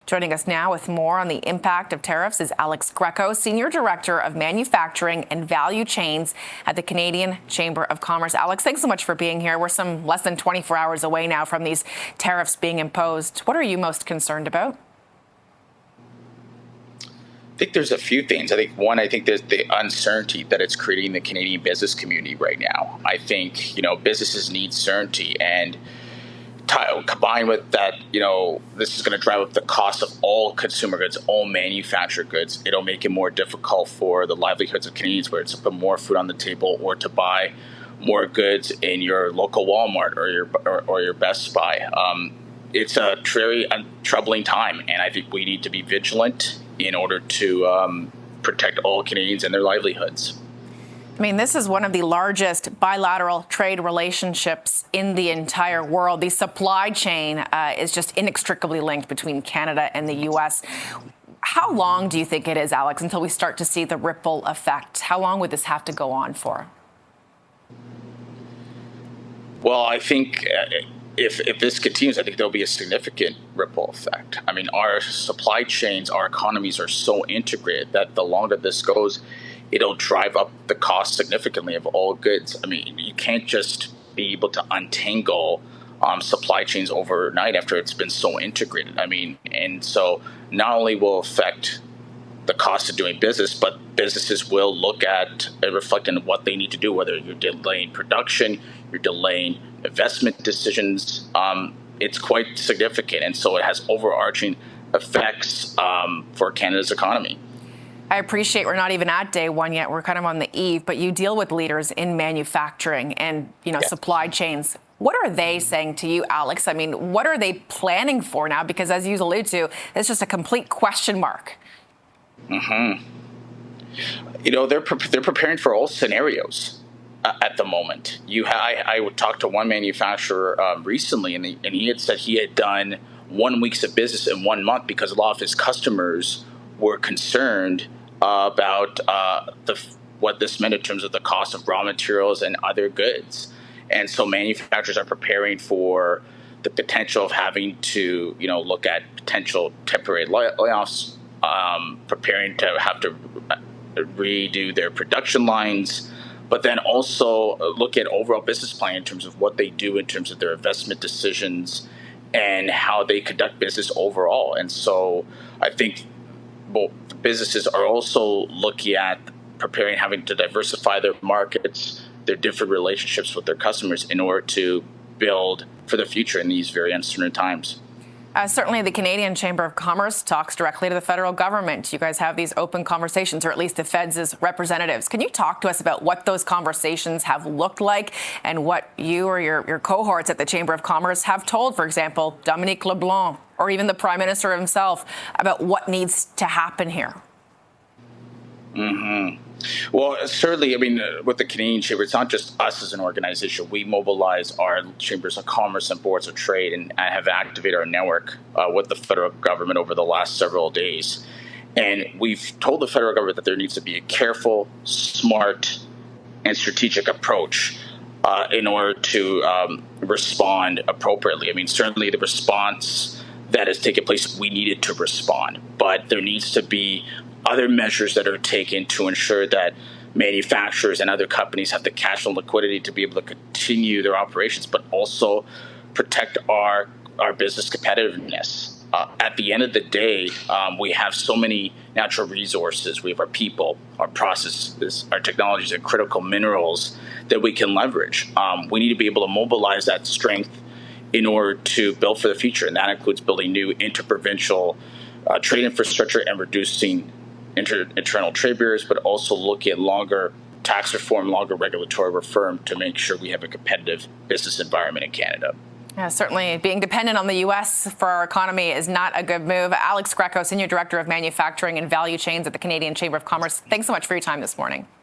Joining us now with more on the impact of tariffs is Alex Greckos, Senior Director of Manufacturing and Value Chains at the Canadian Chamber of Commerce. Alex, thanks so much for being here. We're some less than 24 hours away now from these tariffs being imposed. What are you most concerned about? I think there's a few things. I think there's the uncertainty that it's creating in the Canadian business community right now. I think, businesses need certainty, and combined with that, this is going to drive up the cost of all consumer goods, all manufactured goods. It'll make it more difficult for the livelihoods of Canadians, whether it's to put more food on the table or to buy more goods in your local Walmart or your Best Buy. It's a very troubling time, and I think we need to be vigilant in order to protect all Canadians and their livelihoods. I mean, this is one of the largest bilateral trade relationships in the entire world. The supply chain is just inextricably linked between Canada and the U.S. How long do you think it is, Alex, until we start to see the ripple effect? How long would this have to go on for? Well, I think if this continues, I think there'll be a significant ripple effect. I mean, our supply chains, our economies are so integrated that the longer this goes, it'll drive up the cost significantly of all goods. I mean, you can't just be able to untangle supply chains overnight after it's been so integrated. I mean, and so not only will affect the cost of doing business, but businesses will look at and reflect on what they need to do, whether you're delaying production, you're delaying investment decisions. It's quite significant, and so it has overarching effects for Canada's economy. I appreciate we're not even at day one yet. We're kind of on the eve, but you deal with leaders in manufacturing and, supply chains. What are they saying to you, Alex? I mean, what are they planning for now? Because as you allude to, it's just a complete question mark. Mm-hmm. They're preparing for all scenarios at the moment. I would talk to one manufacturer recently, and he had said he had done 1 week of business in 1 month because a lot of his customers were concerned about what this meant in terms of the cost of raw materials and other goods. And so manufacturers are preparing for the potential of having to, look at potential temporary layoffs, preparing to have to redo their production lines, but then also look at overall business plan in terms of what they do in terms of their investment decisions and how they conduct business overall. And so I think businesses are also looking at preparing, having to diversify their markets, their different relationships with their customers in order to build for the future in these very uncertain times. Certainly, the Canadian Chamber of Commerce talks directly to the federal government. You guys have these open conversations, or at least the Feds' representatives. Can you talk to us about what those conversations have looked like and what you or your cohorts at the Chamber of Commerce have told, for example, Dominique LeBlanc or even the Prime Minister himself about what needs to happen here? Mm-hmm. Well, certainly, with the Canadian Chamber, it's not just us as an organization. We mobilize our chambers of commerce and boards of trade and have activated our network with the federal government over the last several days. And we've told the federal government that there needs to be a careful, smart, and strategic approach in order to respond appropriately. Certainly the response that has taken place, we needed to respond, but there needs to be other measures that are taken to ensure that manufacturers and other companies have the cash and liquidity to be able to continue their operations, but also protect our business competitiveness. At the end of the day, we have so many natural resources. We have our people, our processes, our technologies, and critical minerals that we can leverage. We need to be able to mobilize that strength in order to build for the future, and that includes building new interprovincial trade infrastructure and reducing internal trade barriers, but also looking at longer tax reform, longer regulatory reform to make sure we have a competitive business environment in Canada. Yeah, certainly being dependent on the U.S. for our economy is not a good move. Alex Greckos, Senior Director of Manufacturing and Value Chains at the Canadian Chamber of Commerce, thanks so much for your time this morning.